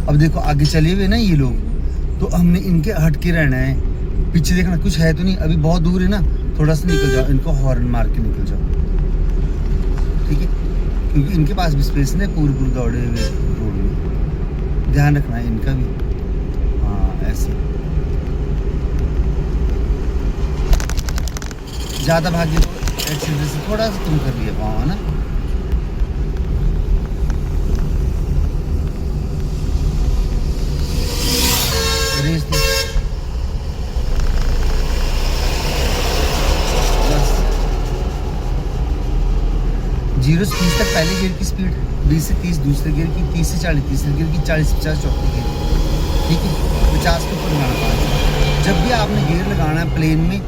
अब देखो आगे चले हुए ना ये लोग, तो हमने इनके हट के रहना है। पीछे देखना कुछ है तो नहीं, अभी बहुत दूर है ना, थोड़ा सा निकल जाओ, इनको हॉर्न मार के निकल जाओ, ठीक है, क्योंकि इनके पास भी स्पेस है पूरे दौड़े हुए रोड में, ध्यान रखना है इनका भी। हाँ ऐसे ज़्यादा भागी तो एक्सीडेंट से थोड़ा सा तुम कर लिया पाओ, है ना। रेस दो। बस 0 से 30 तक पहले गियर की स्पीड, 20 से 30 दूसरे गियर की, 30 से 40 तीसरे गियर की, 40 से 50 चौथे गियर की, ठीक है। 50 के ऊपर लगाना 5। जब भी आपने गियर लगाना है प्लेन में,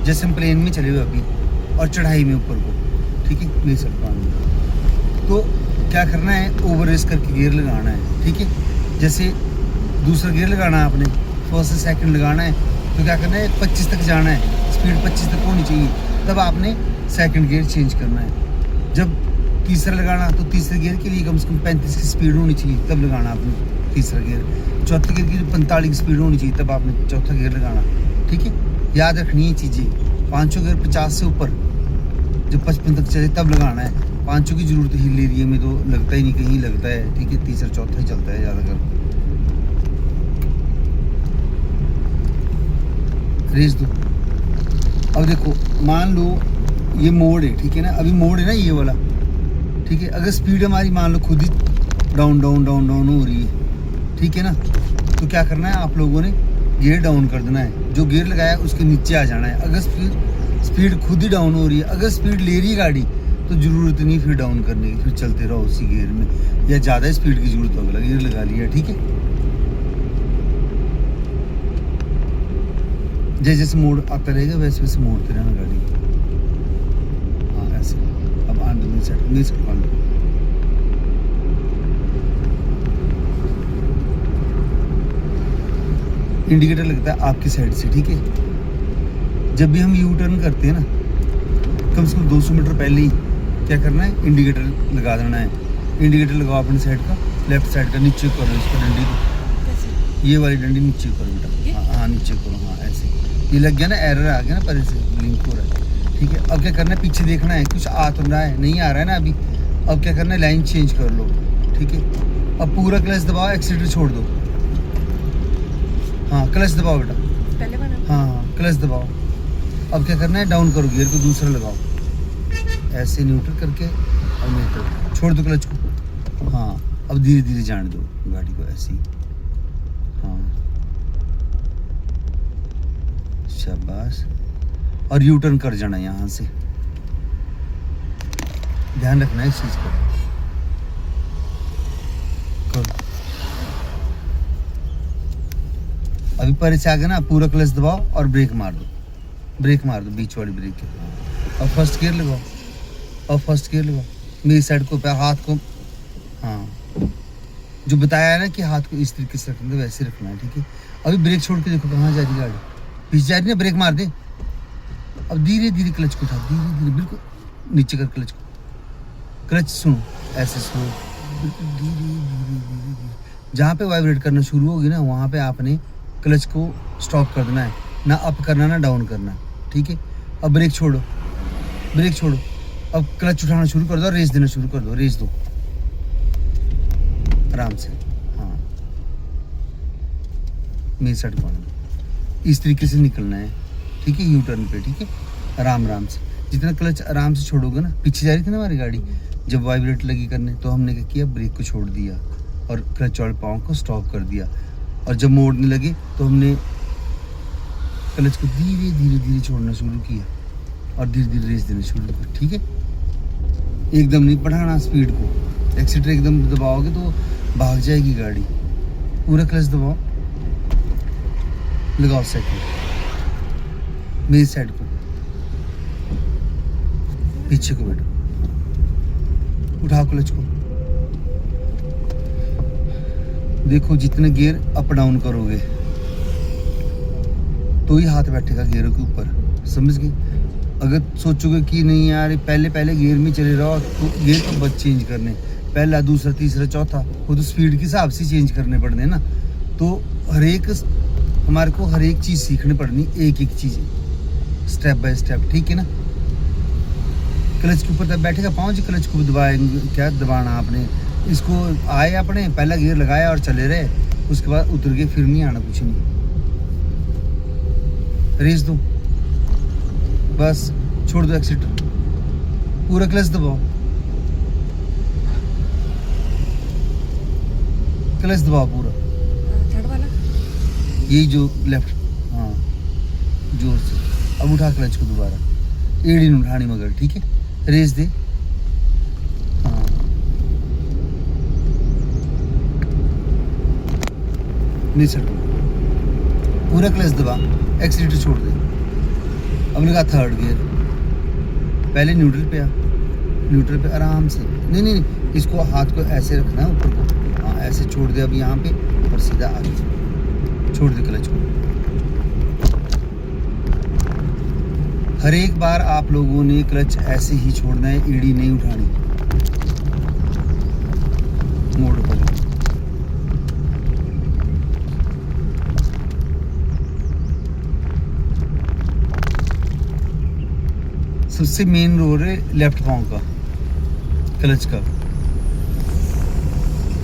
जैसे हम प्लेन में चले हुए अभी और चढ़ाई में ऊपर को, ठीक है, ले सकता हूँ, तो क्या करना है, ओवर रेस करके गियर लगाना है, ठीक है। जैसे दूसरा गियर लगाना है आपने, फर्स्ट से सेकंड लगाना है, तो क्या करना है 25 तक जाना है, स्पीड 25 तक होनी चाहिए, तब आपने सेकंड गियर चेंज करना है। जब तीसरा लगाना तो तीसरे गियर के लिए कम से कम 35 की स्पीड होनी चाहिए, तब लगाना आपने तीसरा गियर। चौथे गियर की 45 की स्पीड होनी चाहिए, तब आपने चौथा गियर लगाना, ठीक है। याद रखनी है चीज़ें। पाँचों गियर 50 से ऊपर, जब 55 तक चले तब लगाना है। पाँचों की जरूरत हिल एरिया में तो लगता ही नहीं, कहीं लगता है, ठीक है, तीसरा चौथा ही चलता है ज़्यादातर। रेस दो। अब देखो मान लो ये मोड़ है, ठीक है ना, अभी मोड़ है ना ये वाला, ठीक है। अगर स्पीड हमारी मान लो खुद ही डाउन डाउन डाउन डाउन हो रही है, ठीक है ना, तो क्या करना है आप लोगों ने गियर डाउन कर देना है, जो गियर लगाया है उसके नीचे आ जाना है। अगर स्पीड खुद ही डाउन हो रही है, अगर स्पीड ले रही है गाड़ी तो ज़रूरत नहीं फिर डाउन करने की, फिर चलते रहो उसी गियर में, या ज़्यादा स्पीड की ज़रूरत हो अगला गियर लगा लिया, ठीक है। जैसे जैसे मोड़ आता रहेगा वैसे वैसे मोड़ते रहना गाड़ी। हाँ ऐसे। अब आन दो, सेट आन दो। इंडिकेटर लगता है आपकी साइड से, ठीक है। जब भी हम यू टर्न करते हैं ना, कम से कम 200 मीटर पहले ही क्या करना है, इंडिकेटर लगा देना है। इंडिकेटर लगाओ अपनी साइड का, लेफ्ट साइड का, नीचे करो इसको डंडी को, ये वाली डंडी नीचे करो बेटा। हाँ हाँ नीचे करो, हाँ ऐसे। ये लग गया ना, एरर आ गया ना, पर ऐसे ब्लिंक हो रहा है, ठीक है। अब क्या करना है, पीछे देखना है कुछ आ तो रहा है, नहीं आ रहा है ना अभी। अब क्या करना है, लाइन चेंज कर लो, ठीक है। अब पूरा क्लच दबाओ, एक्सीलेटर छोड़ दो। हाँ क्लच दबाओ बेटा, पहले वाला। हाँ हाँ क्लच दबाओ। अब क्या करना है, डाउन करो गियर को, दूसरा लगाओ, ऐसे न्यूट्रल करके और न्यूट्रल छोड़ दो क्लच को। हाँ अब धीरे धीरे जाने दो गाड़ी को, ऐसे ही। हाँ शाबाश। और यू टर्न कर जाना यहाँ से, ध्यान रखना है इस चीज़ का। करो। अभी पर से आगे ना पूरा क्लच दबाओ और ब्रेक मार दो, ब्रेक मार दो, बीच वाली ब्रेक के। और फर्स्ट गियर लगाओ, और फर्स्ट गियर लगाओ, मेरी साइड को हाथ को, हाँ जो बताया है ना कि हाथ को इस तरीके से रखना है वैसे रखना है, ठीक है। अभी ब्रेक छोड़ के देखो कहाँ जा रही गाड़ी, पीछे जा रही है, ब्रेक मार दे। अब धीरे धीरे क्लच को उठा, धीरे धीरे बिल्कुल नीचे कर क्लच को, क्लच सुनो ऐसे स्लो, बिल्कुल धीरे धीरे धीरे धीरे। जहाँ पे वाइब्रेट करना शुरू होगी ना, वहाँ पे आपने क्लच को स्टॉप कर देना है, ना अप करना ना डाउन करना, ठीक है। अब ब्रेक छोड़ो, ब्रेक छोड़ो, अब क्लच उठाना शुरू कर दो, रेस देना शुरू कर दो, रेस दो आराम से। हाँ मेरी साइड को इस तरीके से निकलना है, ठीक है, यू टर्न पे, ठीक है, आराम आराम से। जितना क्लच आराम से छोड़ोगे ना, पीछे जा रही थी ना हमारी गाड़ी, जब वाइब्रेट लगी करने तो हमने क्या किया, ब्रेक को छोड़ दिया और क्लच वाले पाँव को स्टॉप कर दिया। और जब मोड़ने लगे तो हमने क्लच को धीरे धीरे धीरे छोड़ना शुरू किया और धीरे धीरे रेस देना शुरू किया, ठीक है। एकदम नहीं बढ़ाना स्पीड को, एक्सीटर एकदम दबाओगे तो भाग जाएगी गाड़ी। पूरा क्लच दबाओ, लगाओ सेकंड, मेरी साइड को, पीछे को बैठो, उठाओ क्लच को। देखो जितने गियर अप डाउन करोगे तो ही हाथ बैठेगा गियरों के ऊपर, समझ गए। अगर सोचोगे कि नहीं यार पहले गियर में चले रहो, तो गियर तो बस चेंज करने, पहला, दूसरा, तीसरा, चौथा, वो तो स्पीड के हिसाब से चेंज करने पड़ने हैं ना। तो हमारे को हर एक चीज़ सीखनी पड़नी, एक एक चीज़ स्टेप बाय स्टेप, ठीक है ना। क्लच के ऊपर तब बैठेगा पाँव जी, क्लच को दबाएंगे, क्या दबाना आपने, इसको आए अपने पहला गियर लगाया और चले रहे, उसके बाद उतर के फिर नहीं आना, कुछ नहीं, रेस दो बस, छोड़ दो एक्सीटर, पूरा क्लच दबाओ, क्लच दबाओ पूरा, थर्ड वाला यही जो लेफ्ट, हाँ जोर से। अब उठा क्लच को दोबारा, एड़ी नहीं उठानी मगर, ठीक है, रेस दे, हाँ नहीं सर, पूरा क्लच दबा, एक्सीटर छोड़ दे। अब लगा थर्ड गियर, पहले न्यूट्रल पे आ, न्यूट्रल पे आराम से, नहीं नहीं नहीं, इसको हाथ को ऐसे रखना है ऊपर को, हाँ ऐसे छोड़ दे अब यहाँ पे, और सीधा आगे छोड़ दे क्लच को। हर एक बार आप लोगों ने क्लच ऐसे ही छोड़ना है, एड़ी नहीं उठानी, मोड़ पर। सबसे मेन रोल है लेफ्ट पाँव का, क्लच का।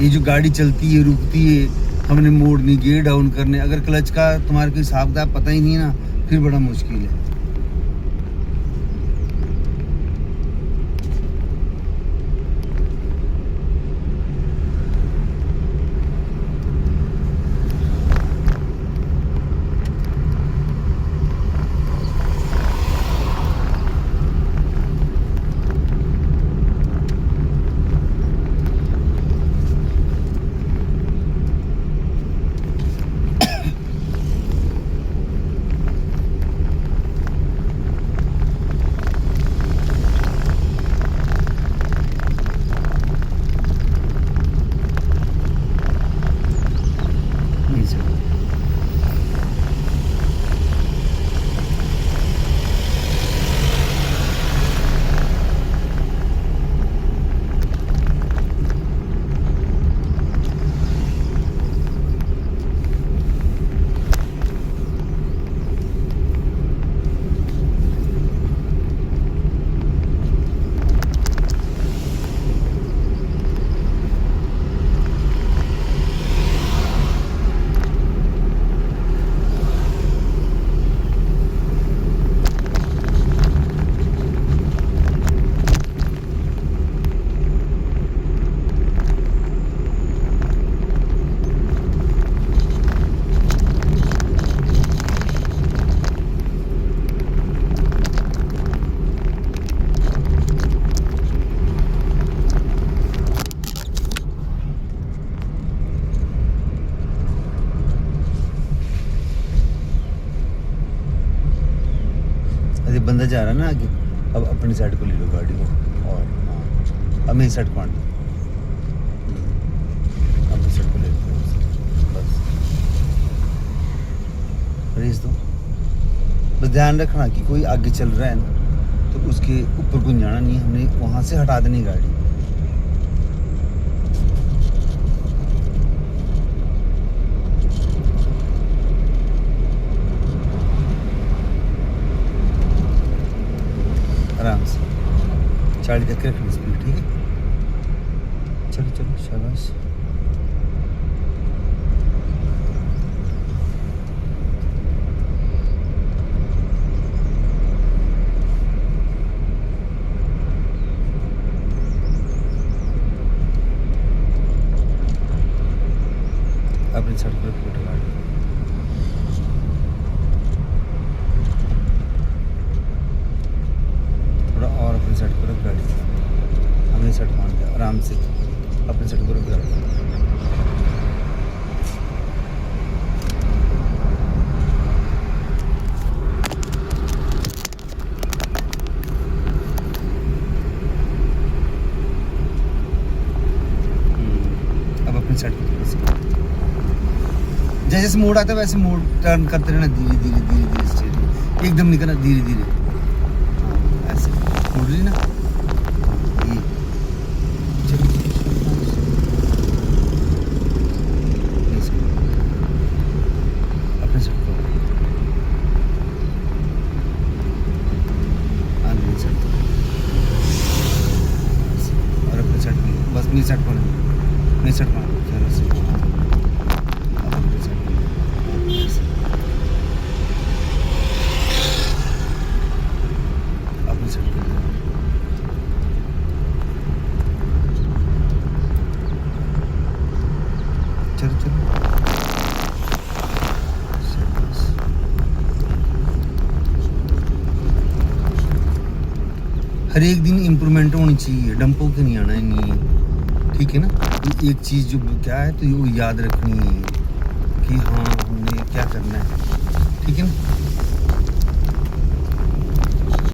ये जो गाड़ी चलती है, रुकती है, हमने मोड़नी, गियर डाउन करने, अगर क्लच का तुम्हारे को हिसाब किताब पता ही नहीं है ना, फिर बड़ा मुश्किल है। बंदा जा रहा है ना आगे, अब अपनी साइड को ले लो गाड़ी को, और हाँ अब मेरी साइड को आना, अपनी साइड को ले लो बस, रेस दो। बस ध्यान रखना कि कोई आगे चल रहा है ना, तो उसके ऊपर को जाना नहीं, हमने वहाँ से हटा देनी गाड़ी। आराम से 40 तक रखनी स्पीड, ठीक है, चलो चलो शाबाश। अपनी सड़क पर फोटो गाड़ी, और अपनी साइड को रख गाड़ी, अपनी साइड मान के आराम से अपनी साइड को रख गाड़ी। अब अपनी साइड को जैसे जैसे मोड़ आता है वैसे मोड़ टर्न करते रहना, धीरे धीरे धीरे धीरे स्टेयरिंग एकदम नहीं करना, धीरे धीरे ऐसे मोड़ ली ना, ये निसट पर चलो से अब निसट ऐसे। अब निसट कर दो। चलो चलो हर एक दिन इम्प्रूवमेंट होनी चाहिए, डंपों के नहीं आना है नहीं, ठीक है ना। एक चीज़ जो क्या है तो वो याद रखनी है कि हाँ हमने क्या करना है, ठीक है ना।